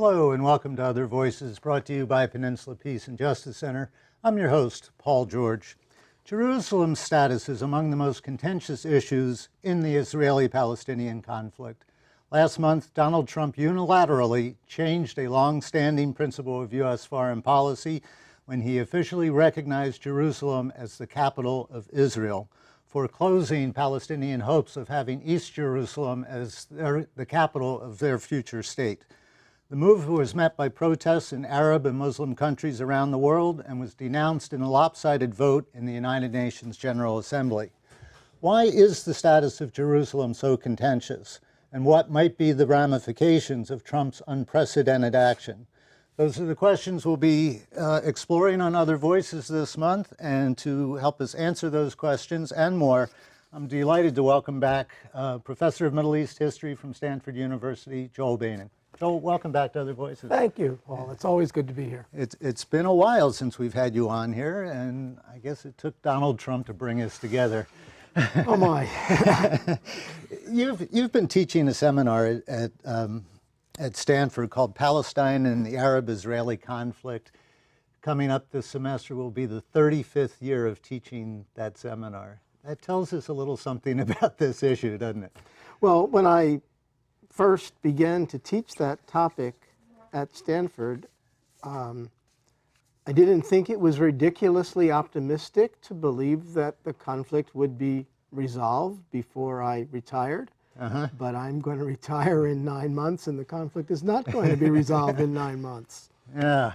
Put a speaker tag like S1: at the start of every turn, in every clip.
S1: Hello and welcome to Other Voices, brought to you by Peninsula Peace and Justice Center. I'm your host, Paul George. Jerusalem's status is among the most contentious issues in the Israeli-Palestinian conflict. Last month, Donald Trump unilaterally changed a long-standing principle of U.S. foreign policy when he officially recognized Jerusalem as the capital of Israel, foreclosing Palestinian hopes of having East Jerusalem as the capital of their future state. The move was met by protests in Arab and Muslim countries around the world and was denounced in a lopsided vote in the United Nations General Assembly. Why is the status of Jerusalem so contentious? And what might be the ramifications of Trump's unprecedented action? Those are the questions we'll be exploring on Other Voices this month. And to help us answer those questions and more, I'm delighted to welcome back Professor of Middle East History from Stanford University, Joel Beinin. Joel, welcome back to Other Voices.
S2: Thank you, Paul. It's always good to be here.
S1: It's been a while since we've had you on here, and I guess it took Donald Trump to bring us together.
S2: Oh my!
S1: You've been teaching a seminar at Stanford called Palestine and the Arab-Israeli Conflict. Coming up this semester will be the 35th year of teaching that seminar. That tells us a little something about this issue, doesn't it?
S2: Well, when I first began to teach that topic at Stanford, I didn't think it was ridiculously optimistic to believe that the conflict would be resolved before I retired. But I'm going to retire in 9 months, and the conflict is not going to be resolved in 9 months.
S1: Yeah.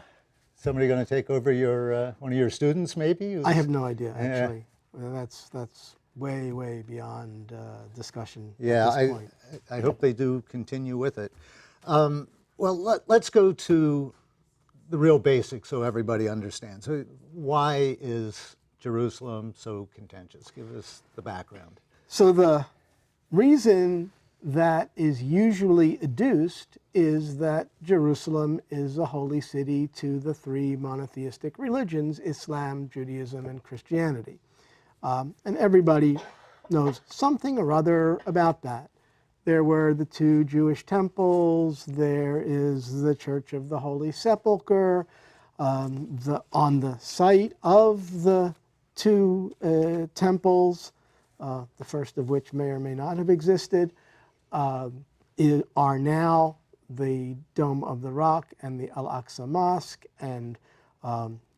S1: Somebody going to take over your one of your students, maybe?
S2: I have no idea, actually. Yeah. That's way beyond discussion at this point.
S1: I hope they do continue with it. Well, let's go to the real basics so everybody understands. So why is Jerusalem so contentious? Give us the background.
S2: So the reason that is usually adduced is that Jerusalem is a holy city to the three monotheistic religions, Islam, Judaism, and Christianity. And everybody knows something or other about that. There were the two Jewish temples. There is the Church of the Holy Sepulchre. On the site of the two temples, the first of which may or may not have existed, are now the Dome of the Rock and the Al-Aqsa Mosque. And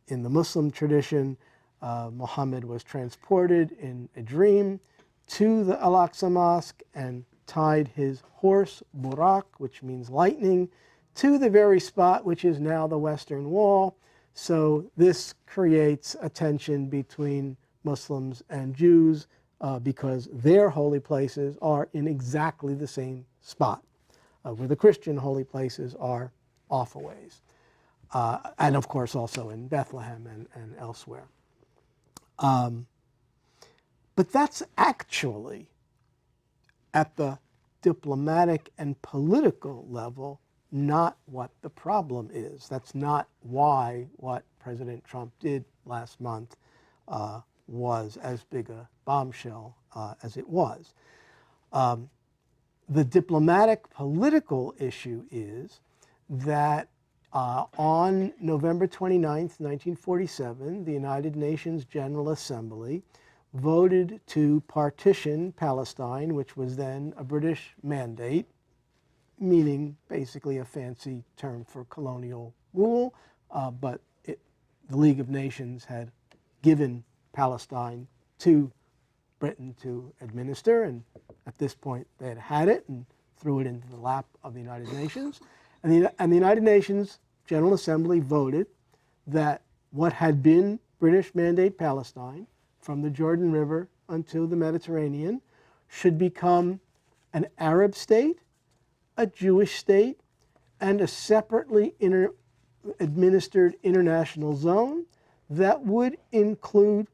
S2: in the Muslim tradition, Muhammad was transported in a dream to the Al-Aqsa Mosque and tied his horse, Burak, which means lightning, to the very spot which is now the Western Wall. So this creates a tension between Muslims and Jews because their holy places are in exactly the same spot, where the Christian holy places are off a ways. And of course also in Bethlehem and elsewhere. But that's actually, at the diplomatic and political level, not what the problem is. That's not why what President Trump did last month was as big a bombshell as it was. The diplomatic political issue is that on November 29th, 1947, the United Nations General Assembly voted to partition Palestine, which was then a British mandate, meaning basically a fancy term for colonial rule, but the League of Nations had given Palestine to Britain to administer, and at this point they had had it and threw it into the lap of the United Nations. And the United Nations General Assembly voted that what had been British Mandate Palestine, from the Jordan River until the Mediterranean, should become an Arab state, a Jewish state, and a separately administered international zone that would include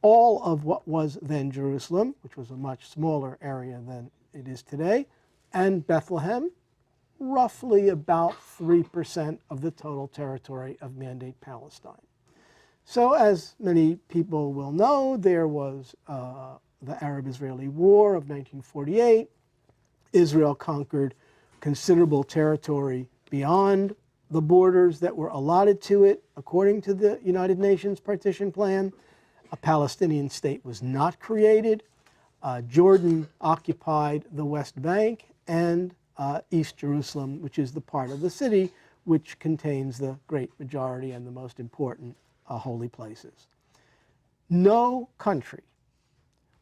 S2: all of what was then Jerusalem, which was a much smaller area than it is today, and Bethlehem, roughly about 3% of the total territory of Mandate Palestine. So as many people will know, there was the Arab-Israeli War of 1948. Israel conquered considerable territory beyond the borders that were allotted to it according to the United Nations partition plan. A Palestinian state was not created. Jordan occupied the West Bank and East Jerusalem, which is the part of the city which contains the great majority and the most important holy places. No country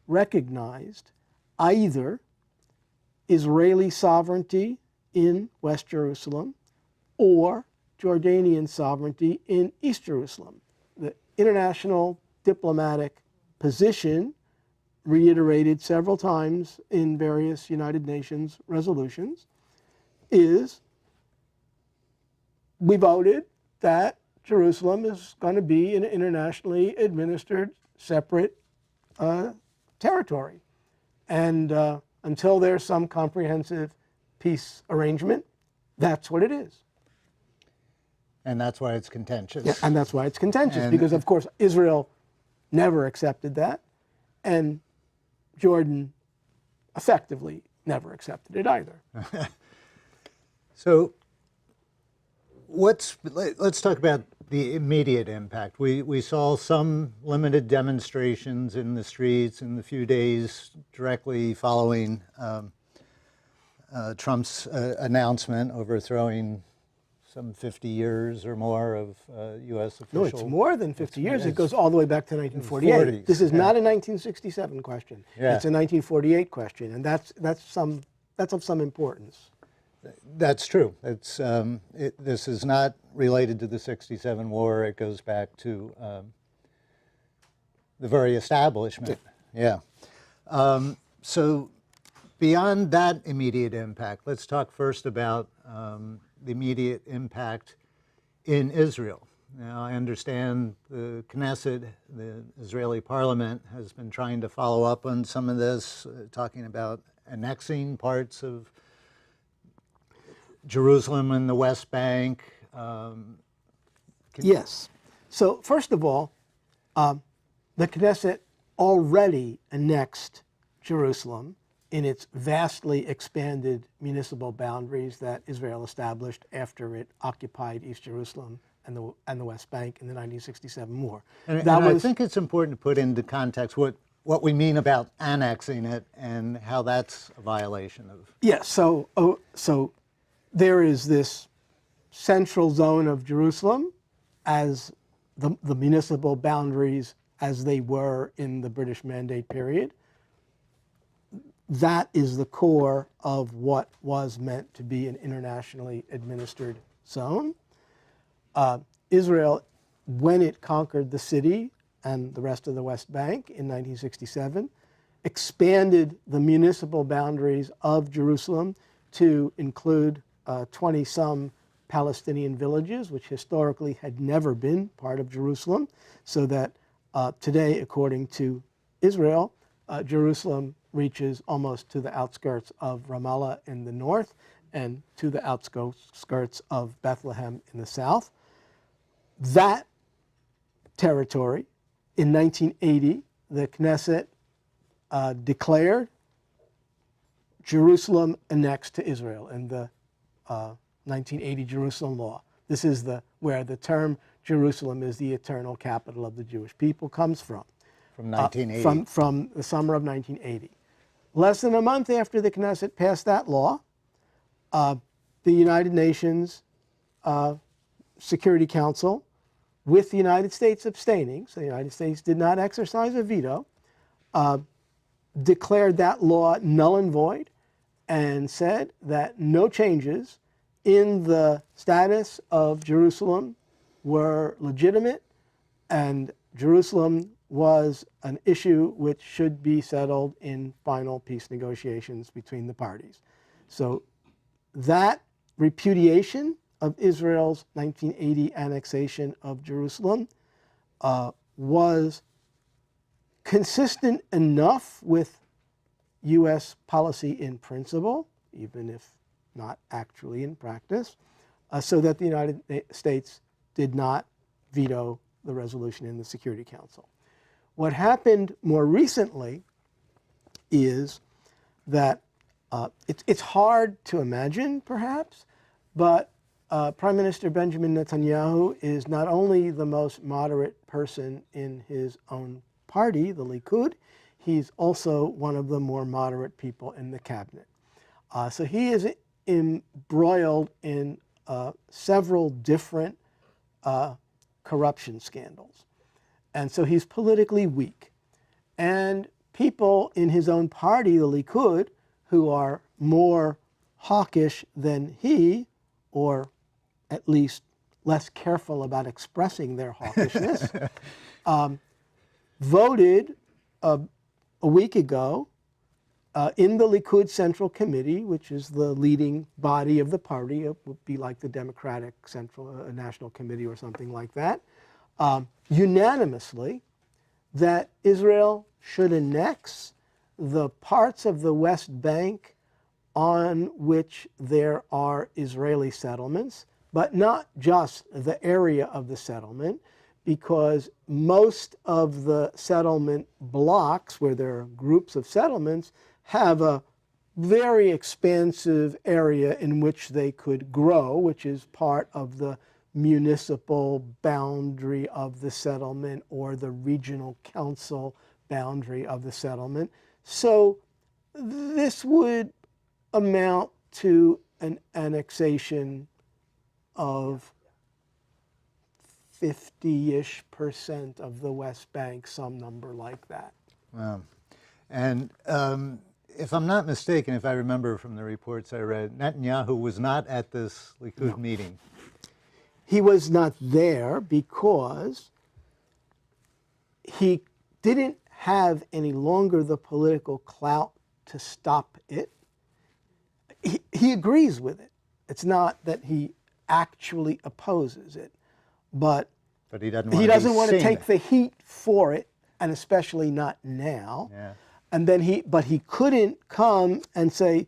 S2: recognized either Israeli sovereignty in West Jerusalem or Jordanian sovereignty in East Jerusalem. The international diplomatic position, reiterated several times in various United Nations resolutions, is we voted that Jerusalem is going to be an internationally administered separate territory. And until there's some comprehensive peace arrangement, that's what it is.
S1: And that's why it's contentious.
S2: Yeah, and that's why it's contentious, because, of course, Israel never accepted that, and Jordan effectively never accepted it either.
S1: So let's talk about the immediate impact. We saw some limited demonstrations in the streets in the few days directly following Trump's announcement overthrowing some 50 years or more of U.S. official.
S2: No, it's more than 50 years. It goes all the way back to 1948.
S1: 40s,
S2: this is not a 1967 question.
S1: Yeah.
S2: It's a 1948 question, and that's of some importance.
S1: That's true. It's this is not related to the '67 war. It goes back to the very establishment. Yeah. So beyond that immediate impact, let's talk first about the immediate impact in Israel. Now, I understand the Knesset, the Israeli parliament, has been trying to follow up on some of this, talking about annexing parts of Jerusalem and the West Bank.
S2: Yes. So first of all, the Knesset already annexed Jerusalem in its vastly expanded municipal boundaries that Israel established after it occupied East Jerusalem and the West Bank in the 1967 war.
S1: And I think it's important to put into context what we mean about annexing it and how that's a violation of.
S2: Yes. So there is this central zone of Jerusalem as the municipal boundaries as they were in the British Mandate period. That is the core of what was meant to be an internationally administered zone. Israel, when it conquered the city and the rest of the West Bank in 1967, expanded the municipal boundaries of Jerusalem to include 20-some Palestinian villages, which historically had never been part of Jerusalem, so that today, according to Israel, Jerusalem reaches almost to the outskirts of Ramallah in the north and to the outskirts of Bethlehem in the south. That territory, in 1980, the Knesset declared Jerusalem annexed to Israel in the 1980 Jerusalem law. This is where the term Jerusalem is the eternal capital of the Jewish people comes from.
S1: From 1980.
S2: From the summer of 1980. Less than a month after the Knesset passed that law, the United Nations Security Council, with the United States abstaining, so the United States did not exercise a veto, declared that law null and void and said that no changes in the status of Jerusalem were legitimate, and Jerusalem was an issue which should be settled in final peace negotiations between the parties. So that repudiation of Israel's 1980 annexation of Jerusalem was consistent enough with U.S. policy in principle, even if not actually in practice, so that the United States did not veto the resolution in the Security Council. What happened more recently is that it's hard to imagine, perhaps, but Prime Minister Benjamin Netanyahu is not only the most moderate person in his own party, the Likud, he's also one of the more moderate people in the cabinet. So he is embroiled in several different corruption scandals. And so he's politically weak. And people in his own party, the Likud, who are more hawkish than he, or at least less careful about expressing their hawkishness, voted a week ago in the Likud Central Committee, which is the leading body of the party. It would be like the Democratic Central National Committee or something like that, unanimously that Israel should annex the parts of the West Bank on which there are Israeli settlements, but not just the area of the settlement, because most of the settlement blocks, where there are groups of settlements, have a very expansive area in which they could grow, which is part of the municipal boundary of the settlement or the regional council boundary of the settlement. So this would amount to an annexation of 50-ish% of the West Bank, some number like that.
S1: Wow. And if I'm not mistaken, if I remember from the reports I read, Netanyahu was not at this Likud meeting.
S2: He was not there because he didn't have any longer the political clout to stop it. He agrees with it. It's not that he actually opposes it, but
S1: he doesn't
S2: want to take the heat for it, and especially not now.
S1: Yeah.
S2: And then but he couldn't come and say,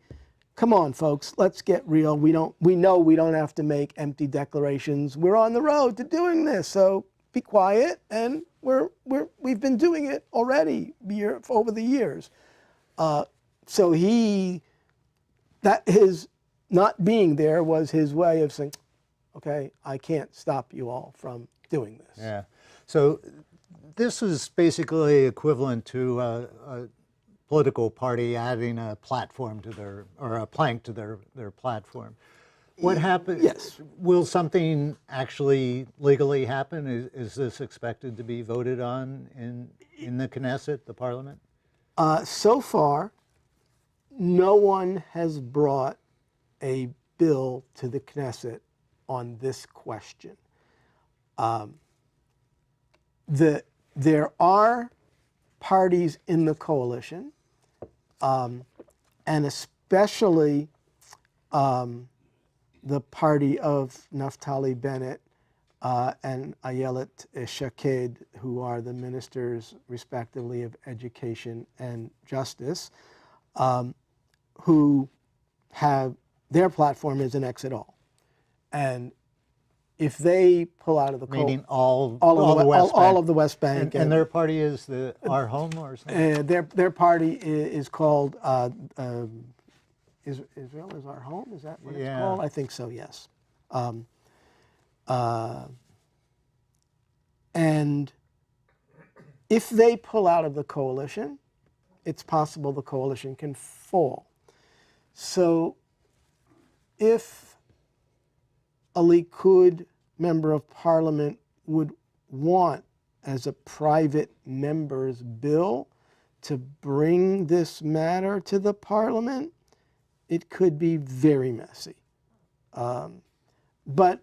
S2: "Come on, folks, let's get real. We know we don't have to make empty declarations. We're on the road to doing this, so be quiet." And we've been doing it already over the years. So his not being there was his way of saying, "Okay, I can't stop you all from doing this."
S1: Yeah. So this is basically equivalent to a political party adding a platform to a plank to their platform. What happened?
S2: Yes.
S1: Will something actually legally happen? Is this expected to be voted on in the Knesset, the parliament?
S2: So far, no one has brought a bill to the Knesset on this question. There are parties in the coalition, and especially the party of Naftali Bennett and Ayelet Shaked, who are the ministers, respectively, of Education and Justice, who have their platform is an exit all. And if they pull out of the
S1: meaning all
S2: of the West Bank,
S1: and their party is Our Home or something.
S2: Their party is called Israel is Our Home. Is that what it's called? I think so. Yes. And if they pull out of the coalition, it's possible the coalition can fall. So if a Likud member of parliament would want, as a private member's bill, to bring this matter to the parliament, it could be very messy. But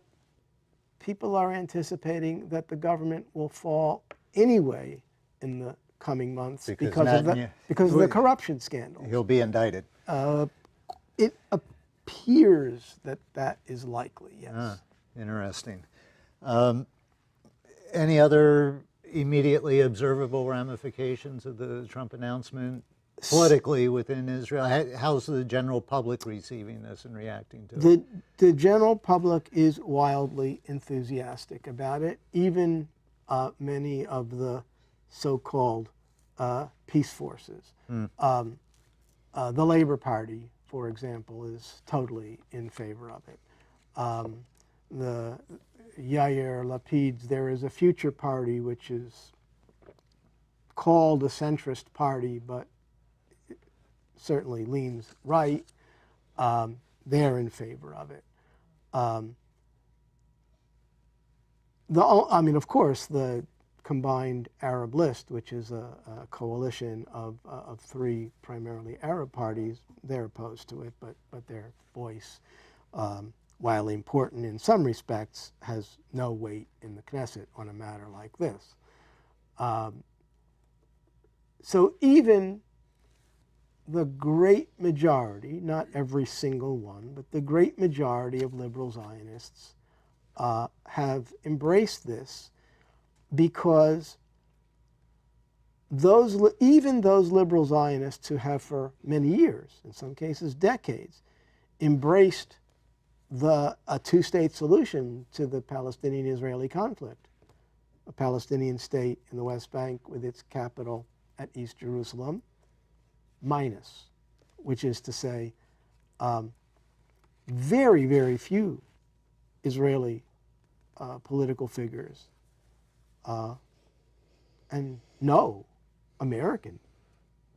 S2: people are anticipating that the government will fall anyway in the coming months because of the corruption scandal.
S1: He'll be indicted.
S2: It appears that is likely, yes.
S1: Interesting. Any other immediately observable ramifications of the Trump announcement politically within Israel? How's the general public receiving this and reacting to it?
S2: The general public is wildly enthusiastic about it. Even many of the so-called peace forces. The Labor Party, for example, is totally in favor of it. the Yair Lapid's There Is a Future Party, which is called a centrist party, but certainly leans right, they're in favor of it. I mean, of course, the combined Arab list, which is a coalition of three primarily Arab parties, they're opposed to it, but their voice, while important in some respects, has no weight in the Knesset on a matter like this. So even the great majority, not every single one, but the great majority of liberal Zionists have embraced this, because even those liberal Zionists who have for many years, in some cases decades, embraced a two-state solution to the Palestinian-Israeli conflict, a Palestinian state in the West Bank with its capital at East Jerusalem, minus, which is to say, very, very few Israeli political figures and no American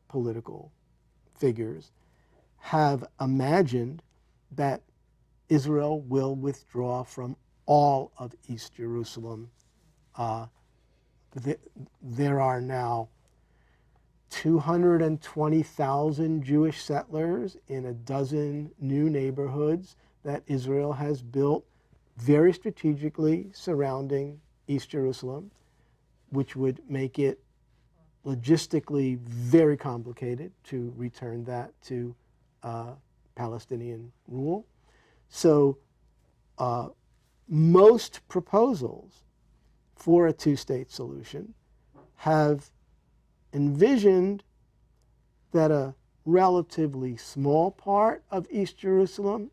S2: political figures have imagined that Israel will withdraw from all of East Jerusalem. There are now 220,000 Jewish settlers in a dozen new neighborhoods that Israel has built very strategically surrounding East Jerusalem, which would make it logistically very complicated to return that to Palestinian rule. So most proposals for a two-state solution have envisioned that a relatively small part of East Jerusalem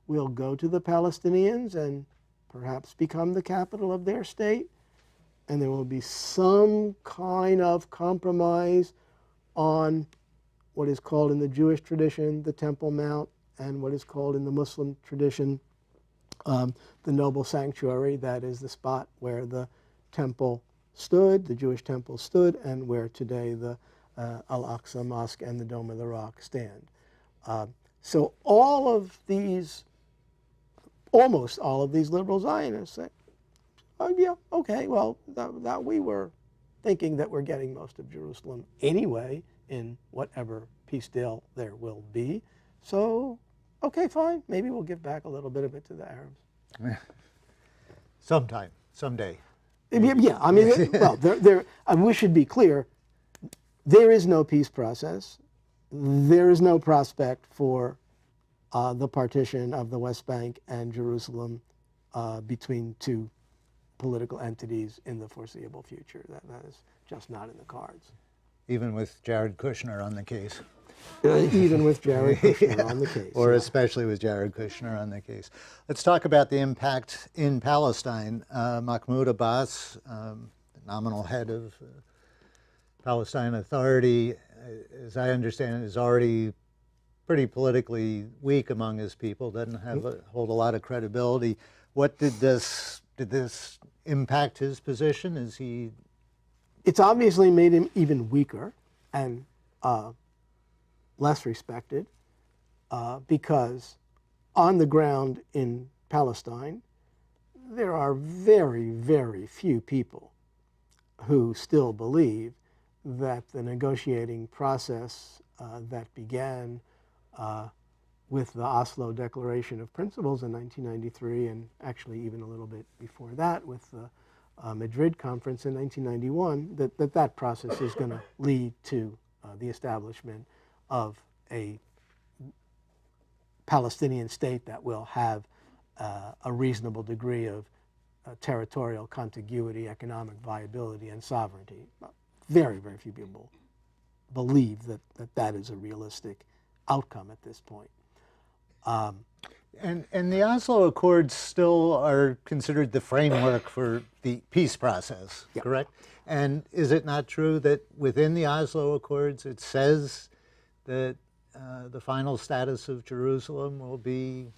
S2: will go to the Palestinians and perhaps become the capital of their state, and there will be some kind of compromise on what is called in the Jewish tradition the Temple Mount, and what is called in the Muslim tradition the Noble Sanctuary. That is the spot where the temple stood, the Jewish temple stood, and where today the Al-Aqsa Mosque and the Dome of the Rock stand. So almost all of these liberal Zionists say, oh yeah, okay, well, that we were thinking that we're getting most of Jerusalem anyway in whatever peace deal there will be. So, okay, fine, maybe we'll give back a little bit of it to the Arabs.
S1: Sometime, someday.
S2: Yeah, I mean, well, we should be clear, there is no peace process. There is no prospect for the partition of the West Bank and Jerusalem between two political entities in the foreseeable future. That is just not in the cards.
S1: Even with Jared Kushner on the case.
S2: Even with Jared Kushner on the case.
S1: Or especially with Jared Kushner on the case. Let's talk about the impact in Palestine. Mahmoud Abbas, nominal head of Palestine Authority, as I understand it, is already pretty politically weak among his people, doesn't hold a lot of credibility. What did this impact his position?
S2: It's obviously made him even weaker and less respected because on the ground in Palestine, there are very, very few people who still believe that the negotiating process that began with the Oslo Declaration of Principles in 1993, and actually even a little bit before that with the Madrid Conference in 1991, that process is going to lead to the establishment of a Palestinian state that will have a reasonable degree of territorial contiguity, economic viability, and sovereignty. Very, very few people believe that is a realistic outcome at this point.
S1: And the Oslo Accords still are considered the framework for the peace process,
S2: yeah.
S1: Correct? And is it not true that within the Oslo Accords it says that the final status of Jerusalem will be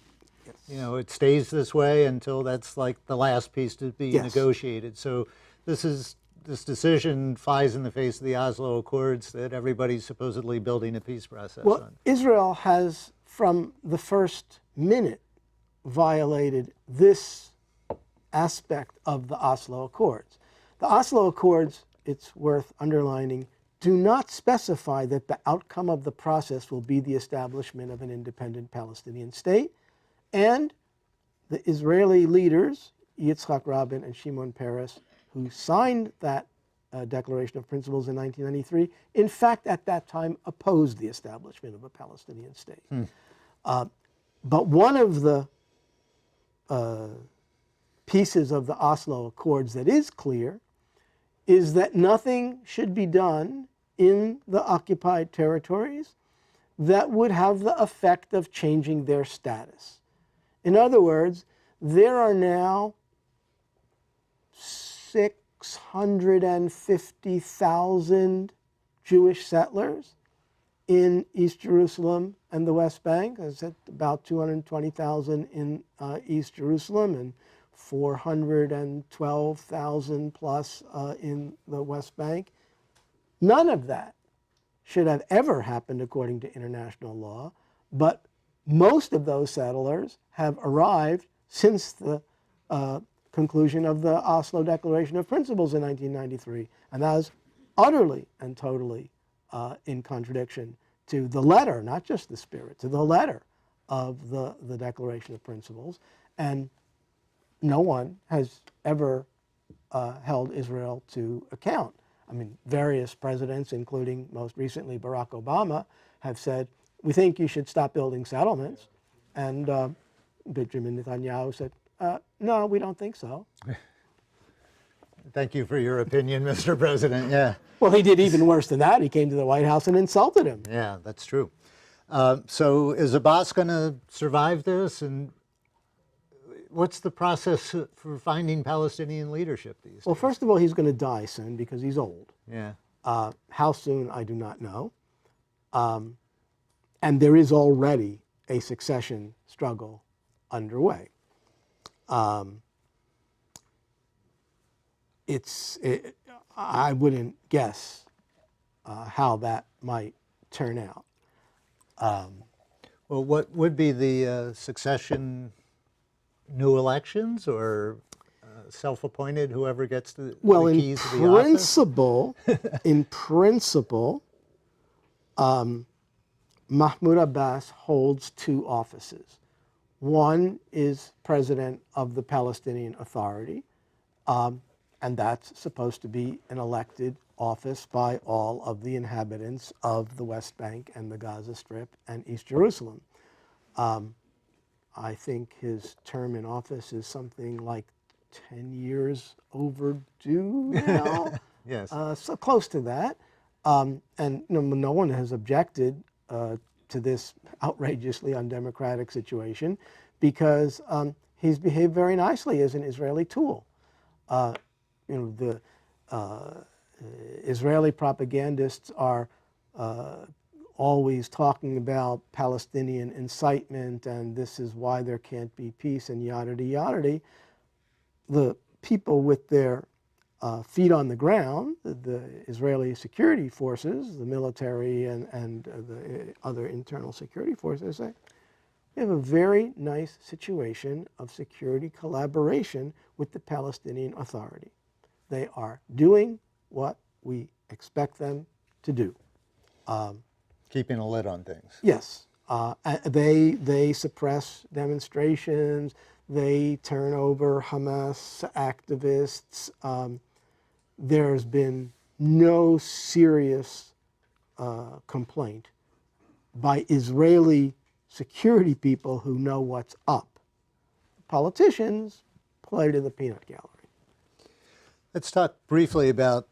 S1: You know, it stays this way until that's like the last piece to be
S2: Yes.
S1: negotiated. So this decision flies in the face of the Oslo Accords that everybody's supposedly building a peace process
S2: Well,
S1: on.
S2: Israel has, from the first minute, violated this aspect of the Oslo Accords. The Oslo Accords, it's worth underlining, do not specify that the outcome of the process will be the establishment of an independent Palestinian state, and the Israeli leaders, Yitzhak Rabin and Shimon Peres, who signed that Declaration of Principles in 1993, in fact, at that time opposed the establishment of a Palestinian state. But one of the pieces of the Oslo Accords that is clear is that nothing should be done in the occupied territories that would have the effect of changing their status. In other words, there are now 650,000 Jewish settlers in East Jerusalem and the West Bank. As I said, about 220,000 in East Jerusalem and 412,000 plus in the West Bank. None of that should have ever happened according to international law, but most of those settlers have arrived since the conclusion of the Oslo Declaration of Principles in 1993, and that is utterly and totally in contradiction to the letter, not just the spirit, to the letter of the Declaration of Principles. And no one has ever held Israel to account. I mean, various presidents, including most recently Barack Obama, have said, we think you should stop building settlements. And Benjamin Netanyahu said, no, we don't think so.
S1: Thank you for your opinion, Mr. President. Yeah.
S2: Well, he did even worse than that. He came to the White House and insulted him.
S1: Yeah, that's true. So is Abbas going to survive this? And what's the process for finding Palestinian leadership these days?
S2: Well, first of all, he's going to die soon because he's old.
S1: Yeah.
S2: How soon, I do not know. And there is already a succession struggle underway. I wouldn't guess how that might turn out.
S1: Well, what would be the succession? New elections or self-appointed, whoever gets the keys to the office?
S2: In principle, Mahmoud Abbas holds two offices. One is president of the Palestinian Authority, and that's supposed to be an elected office by all of the inhabitants of the West Bank and the Gaza Strip and East Jerusalem. I think his term in office is something like 10 years overdue now.
S1: Yes.
S2: So close to that. And no one has objected to this outrageously undemocratic situation because he's behaved very nicely as an Israeli tool. The Israeli propagandists are always talking about Palestinian incitement and this is why there can't be peace and yada yada. The people with their feet on the ground, the Israeli security forces, the military and the other internal security forces, say we have a very nice situation of security collaboration with the Palestinian Authority. They are doing what we expect them to do.
S1: Keeping a lid on things.
S2: Yes. They suppress demonstrations. They turn over Hamas activists. There's been no serious complaint by Israeli security people who know what's up. Politicians play to the peanut gallery.
S1: Let's talk briefly about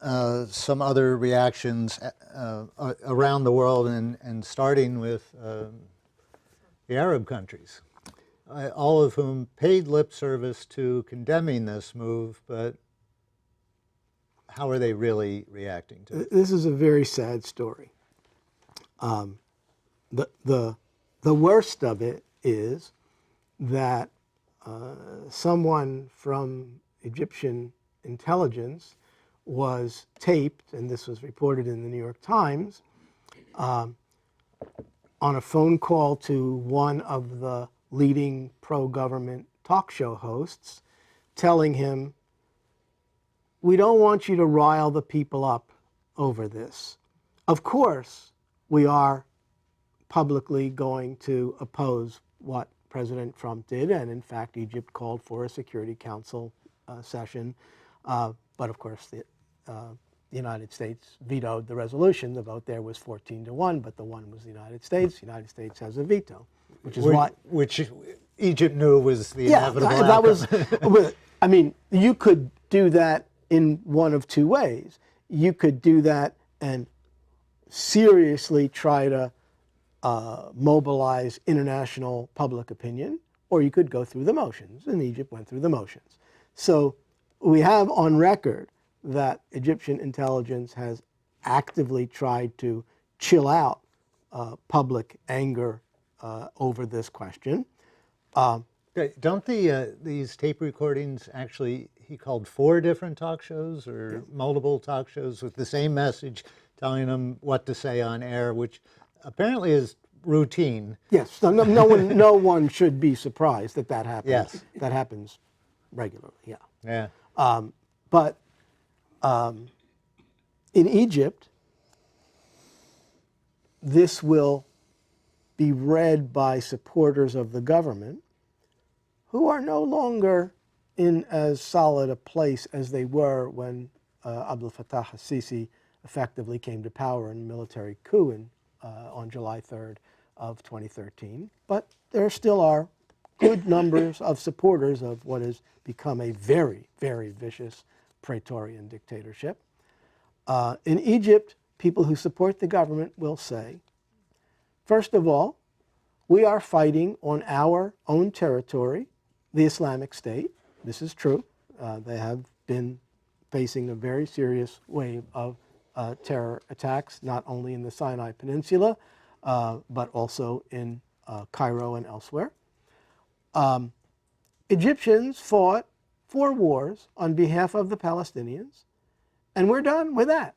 S1: some other reactions around the world and starting with the Arab countries, all of whom paid lip service to condemning this move, but how are they really reacting to it?
S2: This is a very sad story. The worst of it is that someone from Egyptian intelligence was taped, and this was reported in the New York Times, on a phone call to one of the leading pro-government talk show hosts, telling him, "We don't want you to rile the people up over this. Of course, we are publicly going to oppose what President Trump did, and in fact, Egypt called for a Security Council session, but of course, the United States vetoed the resolution. The vote there was 14-1, but the one was the United States. The United States has a veto, which is
S1: which Egypt knew was the inevitable outcome.
S2: I mean, you could do that in one of two ways. You could do that and seriously try to mobilize international public opinion, or you could go through the motions, and Egypt went through the motions. So we have on record that Egyptian intelligence has actively tried to chill out public anger over this question.
S1: Don't these tape recordings actually, he called 4 different talk shows or multiple talk shows with the same message, telling them what to say on air, which apparently is routine.
S2: Yes, no one should be surprised that that happens.
S1: Yes.
S2: That happens regularly, yeah.
S1: Yeah.
S2: But in Egypt, this will be read by supporters of the government who are no longer in as solid a place as they were when Abdel Fattah al-Sisi effectively came to power in a military coup on July 3rd of 2013. But there still are good numbers of supporters of what has become a very, very vicious Praetorian dictatorship. In Egypt, people who support the government will say, first of all, we are fighting on our own territory, the Islamic State. This is true. They have been facing a very serious wave of terror attacks, not only in the Sinai Peninsula, but also in Cairo and elsewhere. Egyptians fought 4 wars on behalf of the Palestinians, and we're done with that.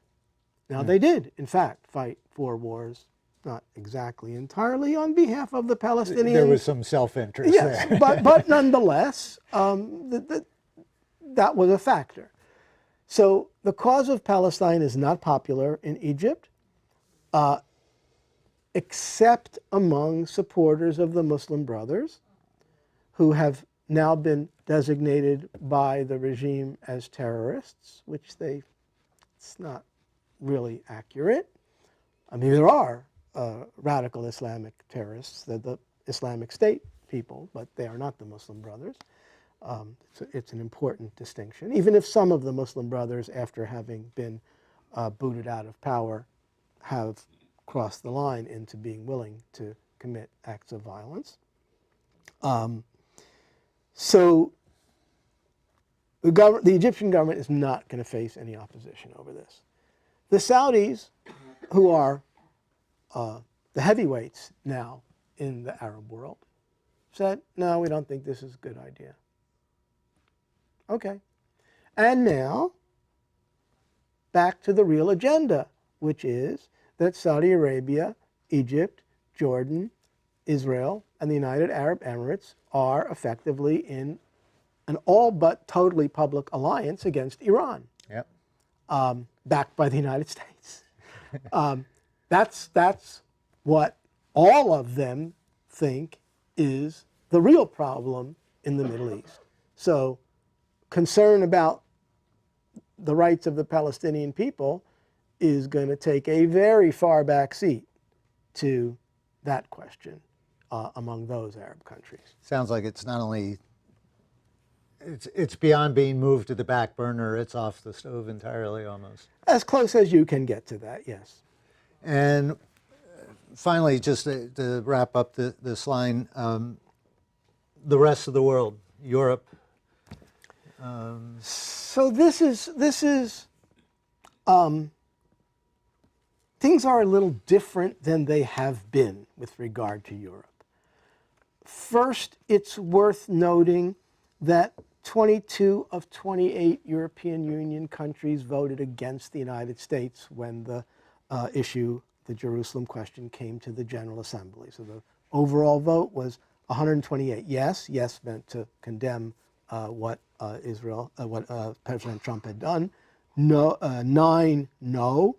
S2: Now, they did, in fact, fight 4 wars, not exactly entirely on behalf of the Palestinians.
S1: There was some self-interest there.
S2: but nonetheless, that was a factor. So the cause of Palestine is not popular in Egypt, except among supporters of the Muslim Brothers, who have now been designated by the regime as terrorists, which it's not really accurate. I mean, there are radical Islamic terrorists, the Islamic State people, but they are not the Muslim Brothers. It's an important distinction, even if some of the Muslim Brothers, after having been booted out of power, have crossed the line into being willing to commit acts of violence. So the Egyptian government is not going to face any opposition over this. The Saudis, who are the heavyweights now in the Arab world, said, no, we don't think this is a good idea. Okay. And now, back to the real agenda, which is that Saudi Arabia, Egypt, Jordan, Israel, and the United Arab Emirates are effectively in an all but totally public alliance against Iran, backed by the United States. That's what all of them think is the real problem in the Middle East. So concern about the rights of the Palestinian people is going to take a very far back seat to that question among those Arab countries.
S1: Sounds like it's not only, it's beyond being moved to the back burner, it's off the stove entirely almost.
S2: As close as you can get to that, yes.
S1: And finally, just to wrap up this line, the rest of the world, Europe.
S2: So this is things are a little different than they have been with regard to Europe. First, it's worth noting that 22 of 28 European Union countries voted against the United States when the the Jerusalem question, came to the General Assembly. So the overall vote was 128 yes. Yes meant to condemn what President Trump had done. No, 9 no,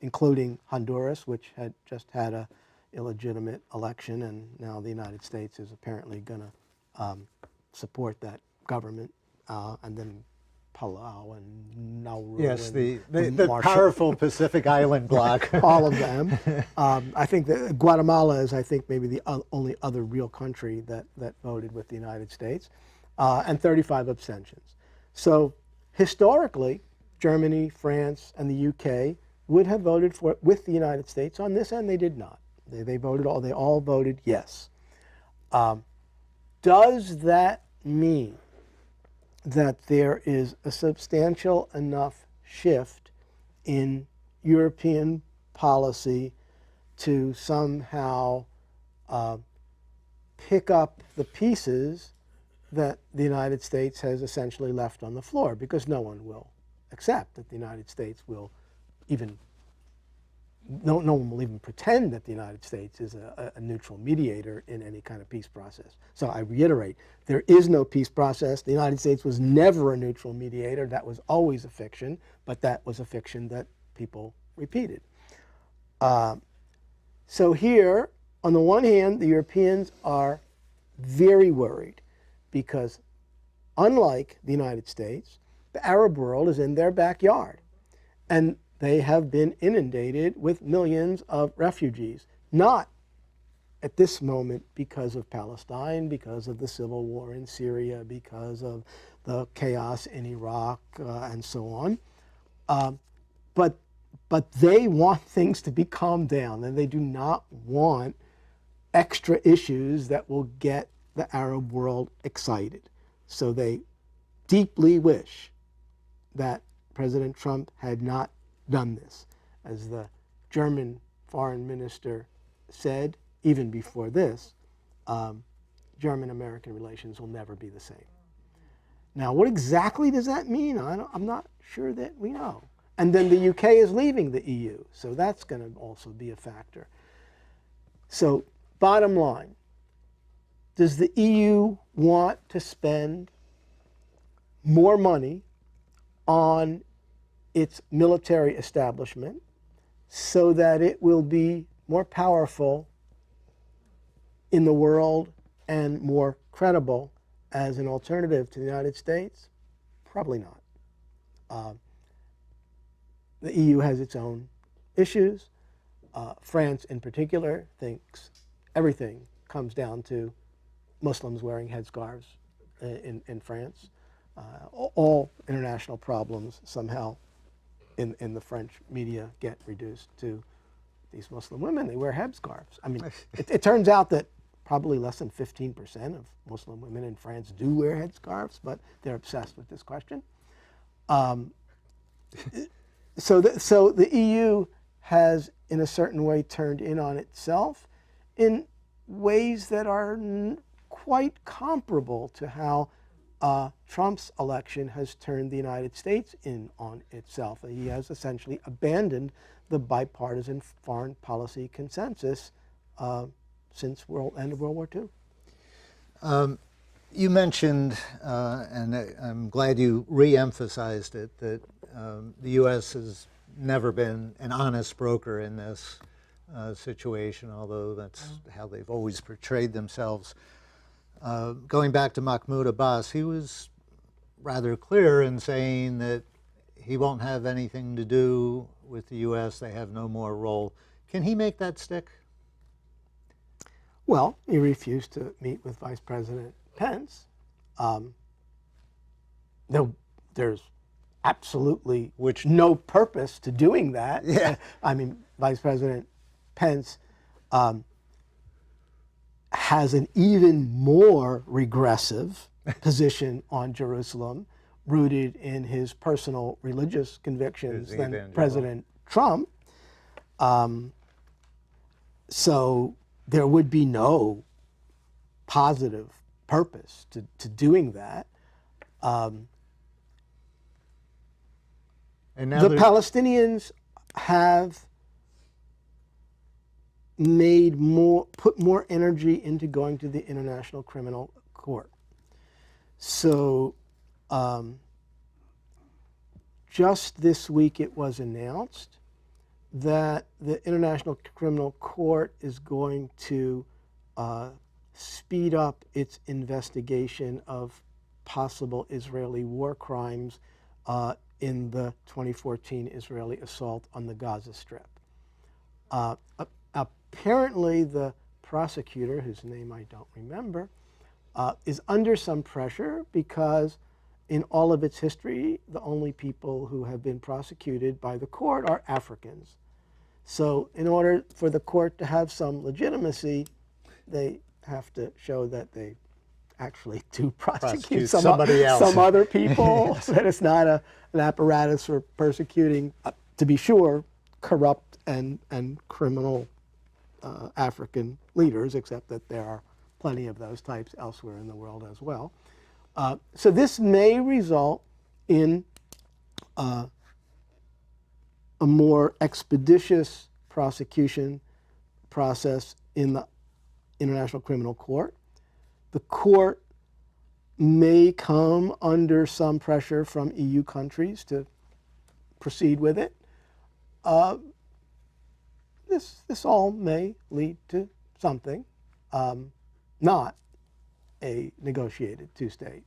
S2: including Honduras, which had just had a illegitimate election, and now the United States is apparently going to support that government, and then Palo and Nauru.
S1: Yes,
S2: and
S1: the powerful Pacific Island bloc.
S2: All of them. I think that Guatemala is, maybe the only other real country that voted with the United States, and 35 abstentions. So historically, Germany, France, and the UK would have voted with the United States on this, and they did not. They all voted yes. Does that mean that there is a substantial enough shift in European policy to somehow pick up the pieces that the United States has essentially left on the floor? Because no one will accept that the United States will even, no one will even pretend that the United States is a neutral mediator in any kind of peace process. So I reiterate, there is no peace process. The United States was never a neutral mediator. That was always a fiction, but that was a fiction that people repeated. So here, on the one hand, the Europeans are very worried because, unlike the United States, the Arab world is in their backyard. And they have been inundated with millions of refugees, not at this moment because of Palestine, because of the civil war in Syria, because of the chaos in Iraq, and so on. But they want things to be calmed down, and they do not want extra issues that will get the Arab world excited. So they deeply wish that President Trump had not done this. As the German foreign minister said, even before this, German-American relations will never be the same. Now, what exactly does that mean? I'm not sure that we know. And then the UK is leaving the EU, so that's going to also be a factor. So, bottom line, does the EU want to spend more money on its military establishment so that it will be more powerful in the world and more credible as an alternative to the United States? Probably not. The EU has its own issues. France, in particular, thinks everything comes down to Muslims wearing headscarves in France. All international problems somehow in the French media get reduced to these Muslim women. They wear headscarves. I mean, it turns out that probably less than 15% of Muslim women in France do wear headscarves, but they're obsessed with this question. So the EU has, in a certain way, turned in on itself in ways that are quite comparable to how Trump's election has turned the United States in on itself. He has essentially abandoned the bipartisan foreign policy consensus since end of World War II.
S1: You mentioned, and I'm glad you re-emphasized it, that the U.S. has never been an honest broker in this situation, although that's how they've always portrayed themselves. Going back to Mahmoud Abbas, he was rather clear in saying that he won't have anything to do with the U.S. They have no more role. Can he make that stick?
S2: Well, he refused to meet with Vice President Pence. There's absolutely no purpose to doing that.
S1: Yeah.
S2: I mean, Vice President Pence has an even more regressive position on Jerusalem, rooted in his personal religious convictions than President Trump. So there would be no positive purpose to doing that.
S1: And now
S2: The Palestinians have put more energy into going to the International Criminal Court. So just this week it was announced that the International Criminal Court is going to speed up its investigation of possible Israeli war crimes in the 2014 Israeli assault on the Gaza Strip. Apparently, the prosecutor, whose name I don't remember, is under some pressure because in all of its history, the only people who have been prosecuted by the court are Africans. So in order for the court to have some legitimacy, they have to show that they actually do prosecute
S1: somebody else,
S2: some other people, that it's not an apparatus for persecuting, to be sure, corrupt and criminal African leaders, except that there are plenty of those types elsewhere in the world as well. So this may result in a more expeditious prosecution process in the International Criminal Court. The court may come under some pressure from EU countries to proceed with it. This all may lead to something, not a negotiated two-state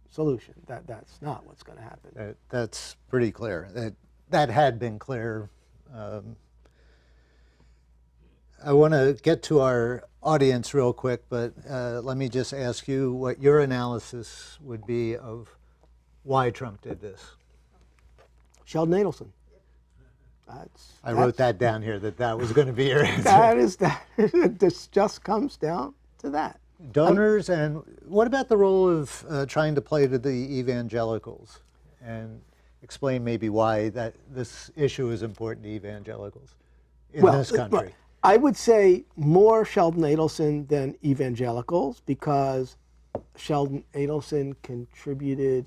S2: solution. That's not what's going to happen.
S1: That's pretty clear. That had been clear. I want to get to our audience real quick, but let me just ask you what your analysis would be of why Trump did this.
S2: Sheldon Adelson.
S1: I wrote that down here, that was going to be your answer.
S2: This just comes down to that.
S1: Donors, and what about the role of trying to play to the evangelicals? And explain maybe why this issue is important to evangelicals in this country.
S2: I would say more Sheldon Adelson than evangelicals, because Sheldon Adelson contributed,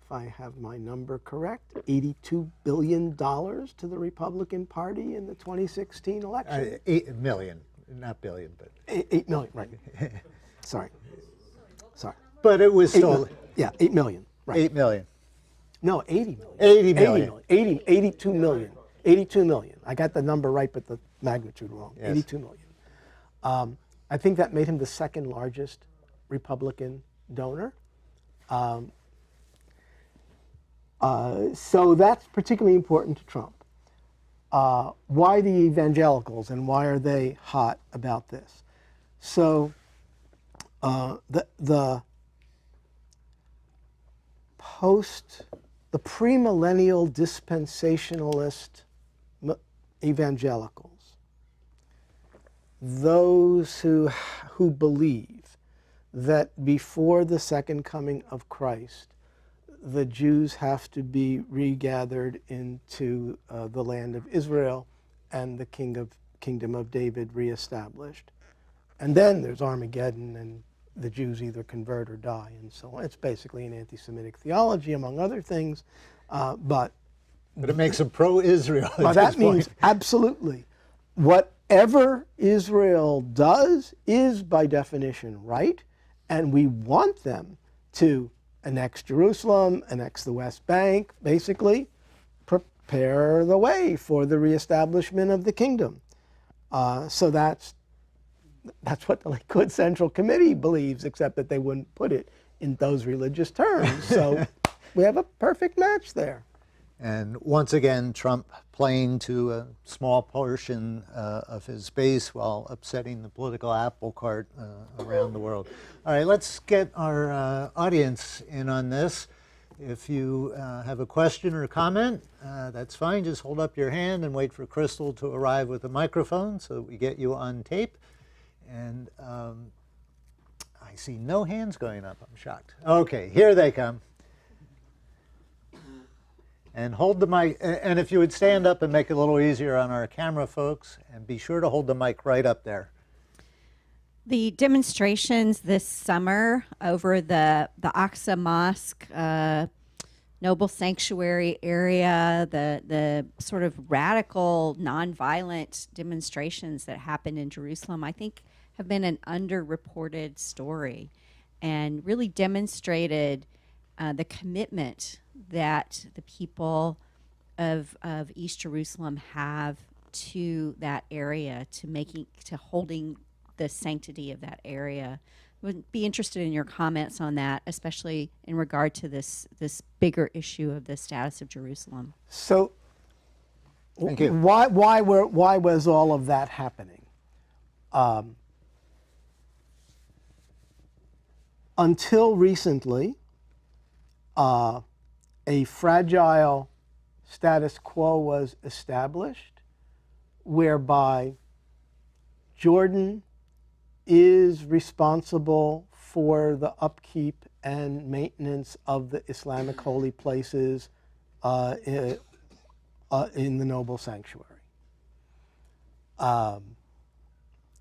S2: if I have my number correct, $82 billion to the Republican Party in the 2016 election.
S1: 8 million, not billion, but
S2: 8 million, right. Sorry.
S1: But it was still...
S2: 8 million, right.
S1: 8 million.
S2: No, 80 million.
S1: 80 million.
S2: 82 million. 82 million. I got the number right, but the magnitude wrong.
S1: Yes.
S2: 82 million. I think that made him the second largest Republican donor. So that's particularly important to Trump. Why the evangelicals, and why are they hot about this? So the premillennial dispensationalist evangelicals, those who believe that before the second coming of Christ, the Jews have to be regathered into the land of Israel and the kingdom of David reestablished. And then there's Armageddon, and the Jews either convert or die, and so on. It's basically an anti-Semitic theology, among other things, but
S1: it makes them pro-Israel.
S2: Well, that means absolutely. Whatever Israel does is by definition right, and we want them to annex Jerusalem, annex the West Bank, basically prepare the way for the reestablishment of the kingdom. So that's what the Likud Central Committee believes, except that they wouldn't put it in those religious terms. So we have a perfect match there.
S1: And once again, Trump playing to a small portion of his base while upsetting the political apple cart around the world. All right, let's get our audience in on this. If you have a question or comment, that's fine. Just hold up your hand and wait for Crystal to arrive with a microphone so that we get you on tape. And I see no hands going up. I'm shocked. Okay, here they come. And hold the mic, and if you would stand up and make it a little easier on our camera folks, and be sure to hold the mic right up there.
S3: The demonstrations this summer over the Aqsa Mosque, Noble Sanctuary area, the sort of radical, nonviolent demonstrations that happened in Jerusalem, I think have been an underreported story and really demonstrated the commitment that the people of East Jerusalem have to that area, to holding the sanctity of that area. Would be interested in your comments on that, especially in regard to this bigger issue of the status of Jerusalem.
S2: So,
S1: Thank you.
S2: why was all of that happening? Until recently, a fragile status quo was established, whereby Jordan is responsible for the upkeep and maintenance of the Islamic holy places in the Noble Sanctuary.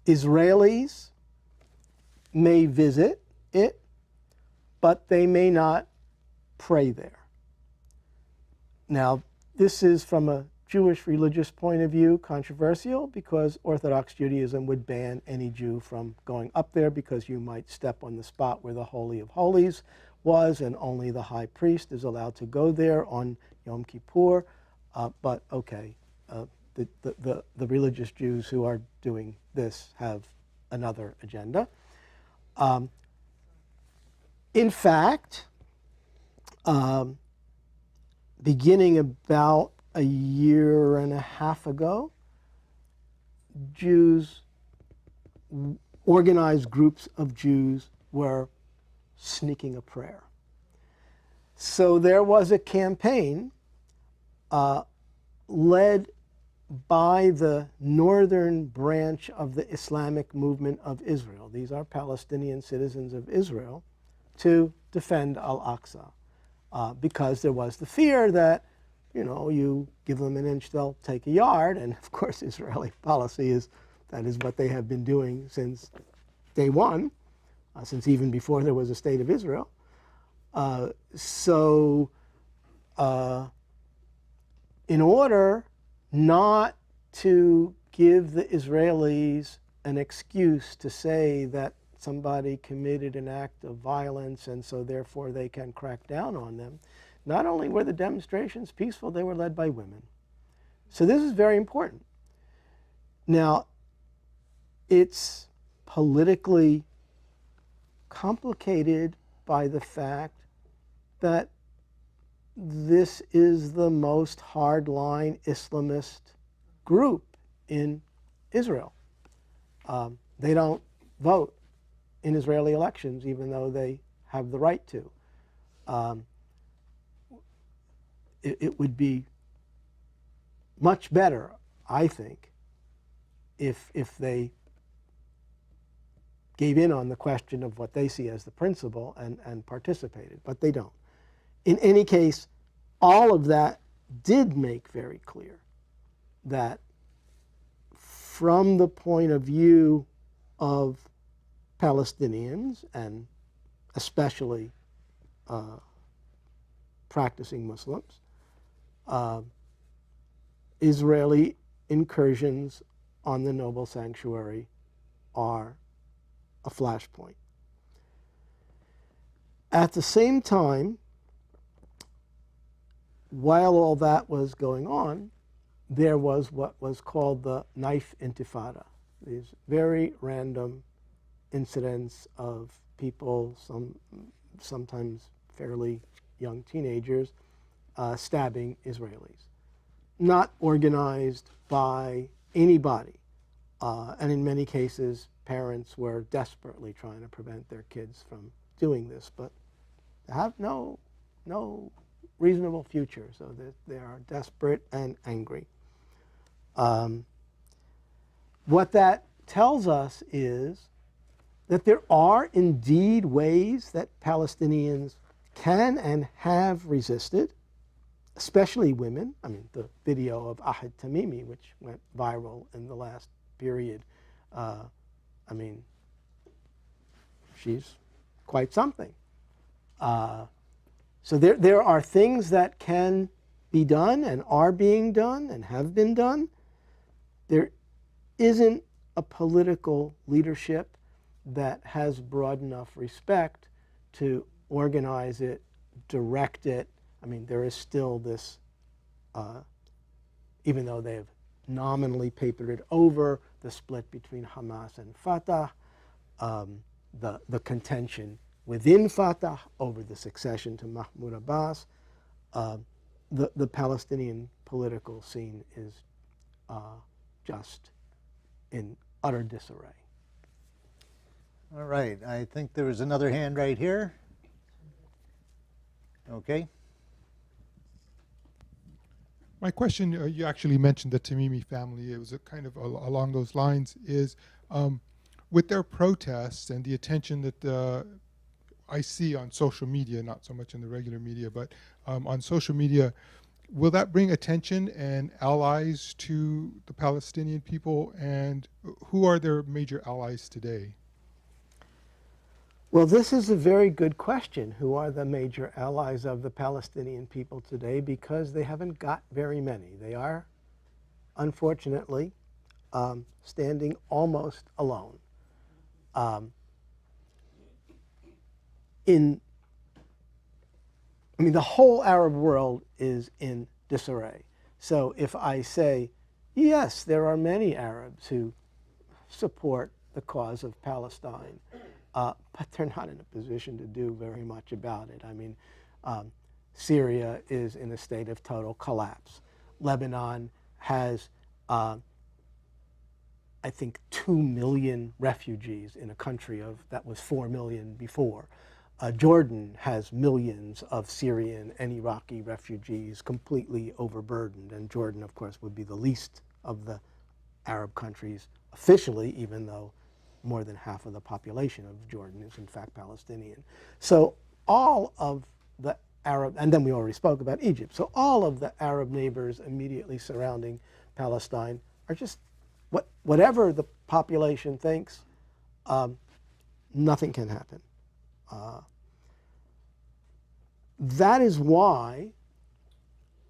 S2: Israelis may visit it, but they may not pray there. Now, this is from a Jewish religious point of view controversial, because Orthodox Judaism would ban any Jew from going up there because you might step on the spot where the Holy of Holies was, and only the high priest is allowed to go there on Yom Kippur. But okay, the religious Jews who are doing this have another agenda. In fact, beginning about a year and a half ago, organized groups of Jews were sneaking a prayer. So there was a campaign led by the northern branch of the Islamic movement of Israel. These are Palestinian citizens of Israel, to defend Al-Aqsa, because there was the fear that, you know, you give them an inch, they'll take a yard. And of course, Israeli policy is that is what they have been doing since day one, since even before there was a state of Israel. In order not to give the Israelis an excuse to say that somebody committed an act of violence and so therefore they can crack down on them, not only were the demonstrations peaceful, they were led by women. So this is very important. Now, it's politically complicated by the fact that this is the most hardline Islamist group in Israel. They don't vote in Israeli elections, even though they have the right to. It would be much better, I think, if they gave in on the question of what they see as the principle and participated, but they don't. In any case, all of that did make very clear that from the point of view of Palestinians, and especially practicing Muslims, Israeli incursions on the Noble Sanctuary are a flashpoint. At the same time, while all that was going on, there was what was called the knife intifada. These very random incidents of people, sometimes fairly young teenagers, stabbing Israelis. Not organized by anybody. And in many cases, parents were desperately trying to prevent their kids from doing this, but they have no reasonable future, so they are desperate and angry. What that tells us is that there are indeed ways that Palestinians can and have resisted, especially women. I mean, the video of Ahad Tamimi, which went viral in the last period, I mean, she's quite something. So there are things that can be done and are being done and have been done. There isn't a political leadership that has broad enough respect to organize it, direct it. I mean, there is still this, even though they've nominally papered it over, the split between Hamas and Fatah, the contention within Fatah over the succession to Mahmoud Abbas. The Palestinian political scene is just in utter disarray.
S1: All right, I think there was another hand right here. Okay.
S4: My question, you actually mentioned the Tamimi family. It was kind of along those lines, is with their protests and the attention that I see on social media, not so much in the regular media, but on social media, will that bring attention and allies to the Palestinian people? And who are their major allies today?
S2: Well, this is a very good question. Who are the major allies of the Palestinian people today? Because they haven't got very many. They are, unfortunately, standing almost alone. The whole Arab world is in disarray. So if I say, yes, there are many Arabs who support the cause of Palestine, but they're not in a position to do very much about it. I mean, Syria is in a state of total collapse. Lebanon has, I think, 2 million refugees in a country that was 4 million before. Jordan has millions of Syrian and Iraqi refugees completely overburdened, and Jordan, of course, would be the least of the Arab countries officially, even though more than half of the population of Jordan is in fact Palestinian. So all of the Arab, and then we already spoke about Egypt, so all of the Arab neighbors immediately surrounding Palestine are just, whatever the population thinks, nothing can happen. That is why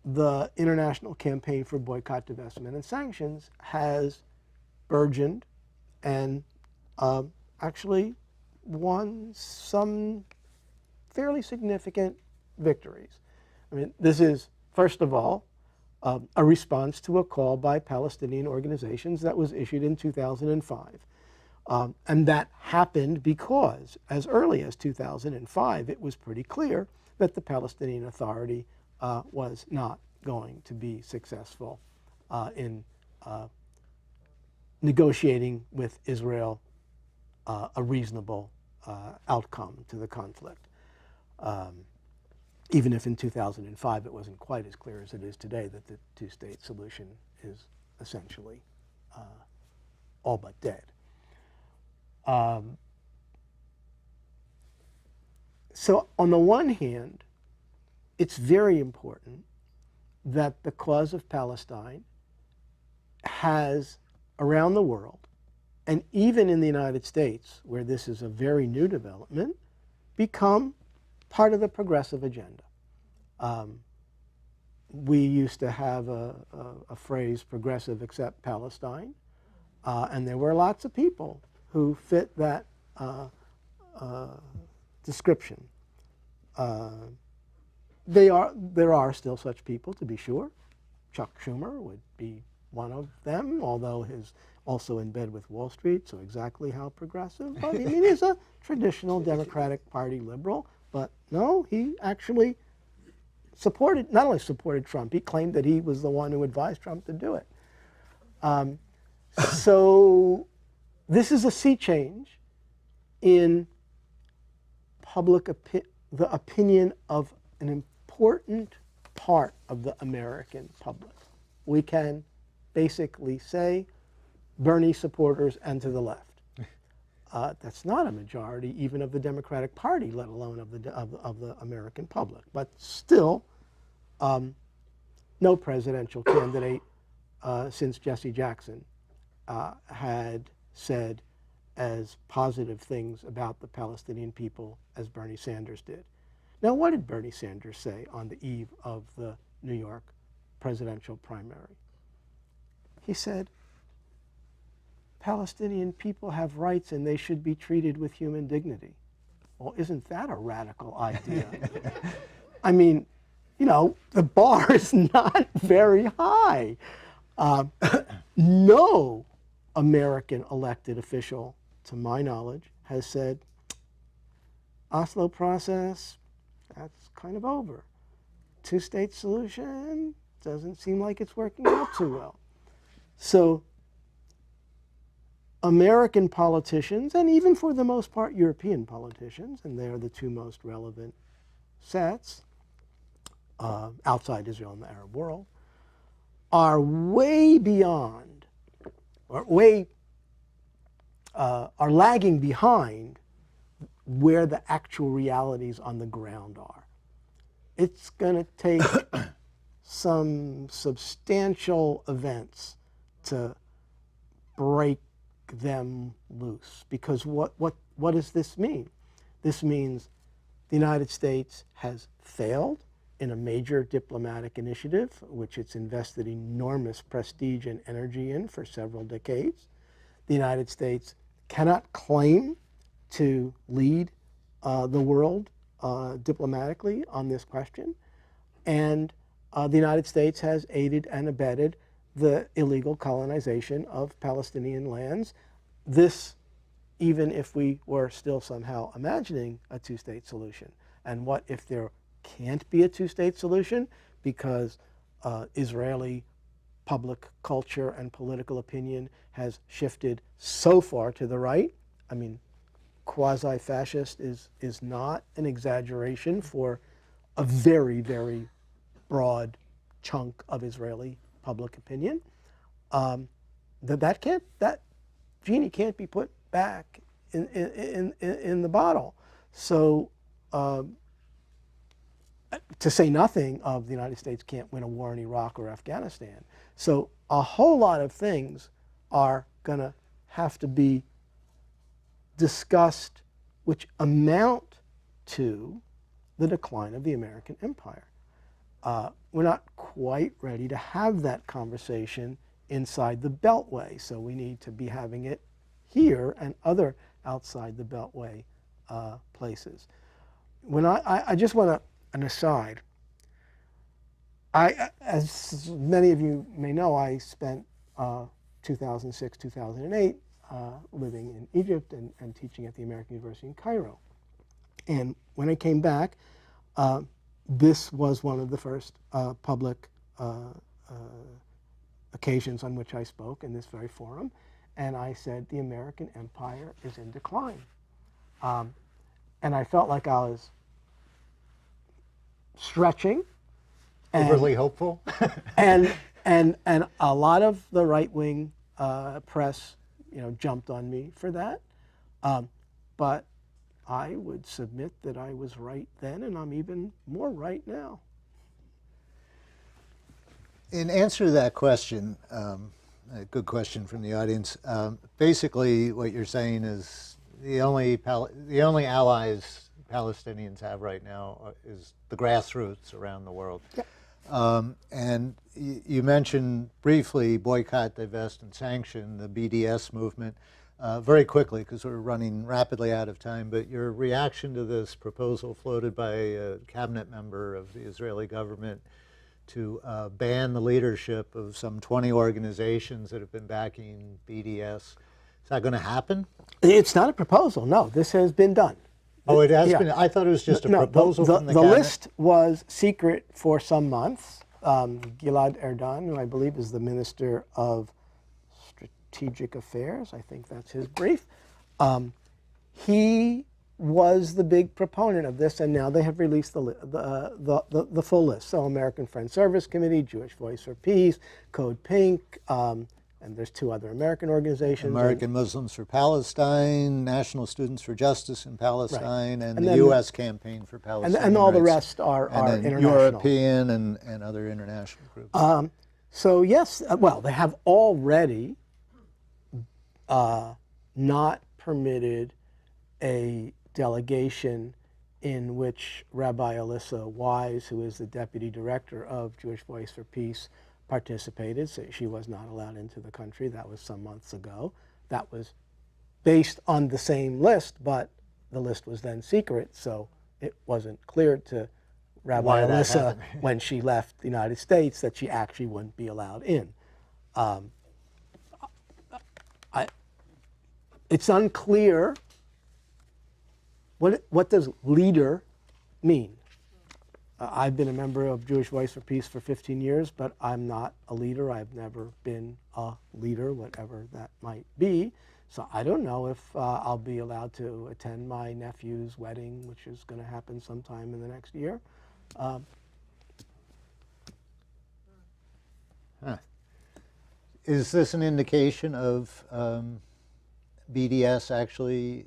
S2: the international campaign for boycott, divestment, and sanctions has burgeoned and actually won some fairly significant victories. I mean, this is, first of all, a response to a call by Palestinian organizations that was issued in 2005. And that happened because, as early as 2005, it was pretty clear that the Palestinian Authority was not going to be successful in negotiating with Israel a reasonable outcome to the conflict. Even if in 2005 it wasn't quite as clear as it is today that the two-state solution is essentially all but dead. So on the one hand, it's very important that the cause of Palestine has, around the world, and even in the United States, where this is a very new development, become part of the progressive agenda. We used to have a phrase, progressive except Palestine, and there were lots of people who fit that description. There are still such people, to be sure. Chuck Schumer would be one of them, although he's also in bed with Wall Street, so exactly how progressive? But I mean, he's a traditional Democratic Party liberal, but no, he actually not only supported Trump, he claimed that he was the one who advised Trump to do it. So this is a sea change in the opinion of an important part of the American public. We can basically say Bernie supporters and to the left. That's not a majority even of the Democratic Party, let alone of the American public. But still, no presidential candidate since Jesse Jackson had said as positive things about the Palestinian people as Bernie Sanders did. Now, what did Bernie Sanders say on the eve of the New York presidential primary? He said, Palestinian people have rights and they should be treated with human dignity. Well, isn't that a radical idea? I mean, you know, the bar is not very high. No American elected official, to my knowledge, has said, Oslo process, that's kind of over. Two-state solution doesn't seem like it's working out too well. So American politicians, and even for the most part European politicians, and they are the two most relevant sets outside Israel and the Arab world, are way beyond, or are lagging behind where the actual realities on the ground are. It's going to take some substantial events to break them loose. Because what does this mean? This means the United States has failed in a major diplomatic initiative, which it's invested enormous prestige and energy in for several decades. The United States cannot claim to lead the world diplomatically on this question. And the United States has aided and abetted the illegal colonization of Palestinian lands. This, even if we were still somehow imagining a two-state solution. And what if there can't be a two-state solution because Israeli public culture and political opinion has shifted so far to the right? I mean, quasi-fascist is not an exaggeration for a very, very broad chunk of Israeli public opinion. That genie can't be put back in the bottle. So to say nothing of the United States can't win a war in Iraq or Afghanistan. So a whole lot of things are going to have to be discussed which amount to the decline of the American empire. We're not quite ready to have that conversation inside the Beltway, so we need to be having it here and other outside the Beltway places. When I just want to, an aside, as many of you may know, I spent 2006, 2008 living in Egypt and teaching at the American University in Cairo. And when I came back, this was one of the first public occasions on which I spoke in this very forum. And I said, the American empire is in decline. And I felt like I was stretching.
S1: Overly hopeful?
S2: and a lot of the right-wing press, jumped on me for that. But I would submit that I was right then, and I'm even more right now.
S1: In answer to that question, a good question from the audience, basically what you're saying is the only allies Palestinians have right now is the grassroots around the world. Yep. And you mentioned briefly boycott, divest, and sanction, the BDS movement, very quickly because we're running rapidly out of time. But your reaction to this proposal floated by a cabinet member of the Israeli government to ban the leadership of some 20 organizations that have been backing BDS. Is that going to happen?
S2: It's not a proposal, no. This has been done.
S1: Oh, it has been? I thought it was just a proposal from the cabinet.
S2: The list was secret for some months. Gilad Erdan, who I believe is the Minister of Strategic Affairs, I think that's his brief, he was the big proponent of this, and now they have released the full list. So American Friends Service Committee, Jewish Voice for Peace, Code Pink, and there's two other American organizations.
S1: American Muslims for Palestine, National Students for Justice in Palestine, right. and the U.S. Campaign for Palestine.
S2: And all the rest are international.
S1: European and other international groups.
S2: So yes, well, they have already not permitted a delegation in which Rabbi Alyssa Wise, who is the deputy director of Jewish Voice for Peace, participated. So she was not allowed into the country. That was some months ago. That was based on the same list, but the list was then secret, so it wasn't clear to Rabbi
S1: Why that
S2: Alyssa
S1: happened.
S2: when she left the United States that she actually wouldn't be allowed in. It's unclear what does leader mean. I've been a member of Jewish Voice for Peace for 15 years, but I'm not a leader. I've never been a leader, whatever that might be. So I don't know if I'll be allowed to attend my nephew's wedding, which is going to happen sometime in the next year.
S1: Is this an indication of BDS actually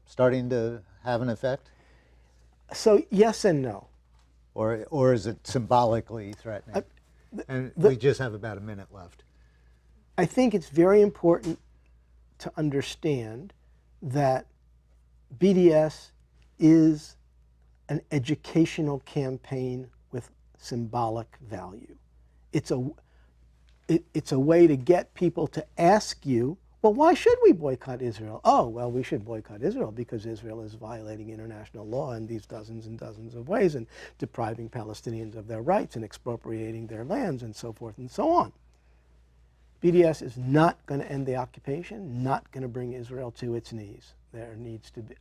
S1: starting to have an effect?
S2: So yes and no.
S1: Or is it symbolically threatening? And we just have about a minute left.
S2: I think it's very important to understand that BDS is an educational campaign with symbolic value. It's a way to get people to ask you, well, why should we boycott Israel? Oh, well, we should boycott Israel because Israel is violating international law in these dozens and dozens of ways and depriving Palestinians of their rights and expropriating their lands and so forth and so on. BDS is not going to end the occupation, not going to bring Israel to its knees. There needs to be,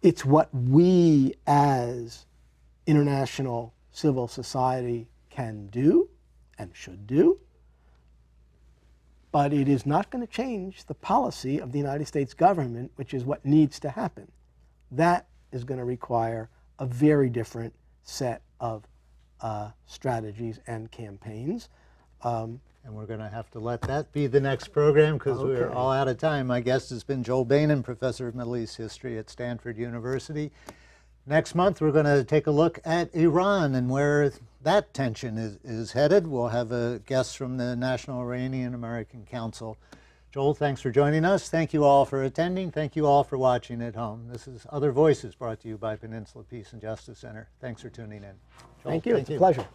S2: it's what we as international civil society can do and should do, but it is not going to change the policy of the United States government, which is what needs to happen. That is going to require a very different set of strategies and campaigns.
S1: And we're going to have to let that be the next program because we're
S2: Okay.
S1: all out of time. My guest has been Joel Beinin, professor of Middle East history at Stanford University. Next month, we're going to take a look at Iran and where that tension is headed. We'll have a guest from the National Iranian American Council. Joel, thanks for joining us. Thank you all for attending. Thank you all for watching at home. This is Other Voices brought to you by Peninsula Peace and Justice Center. Thanks for tuning in. Joel,
S2: Thank you. It's a pleasure.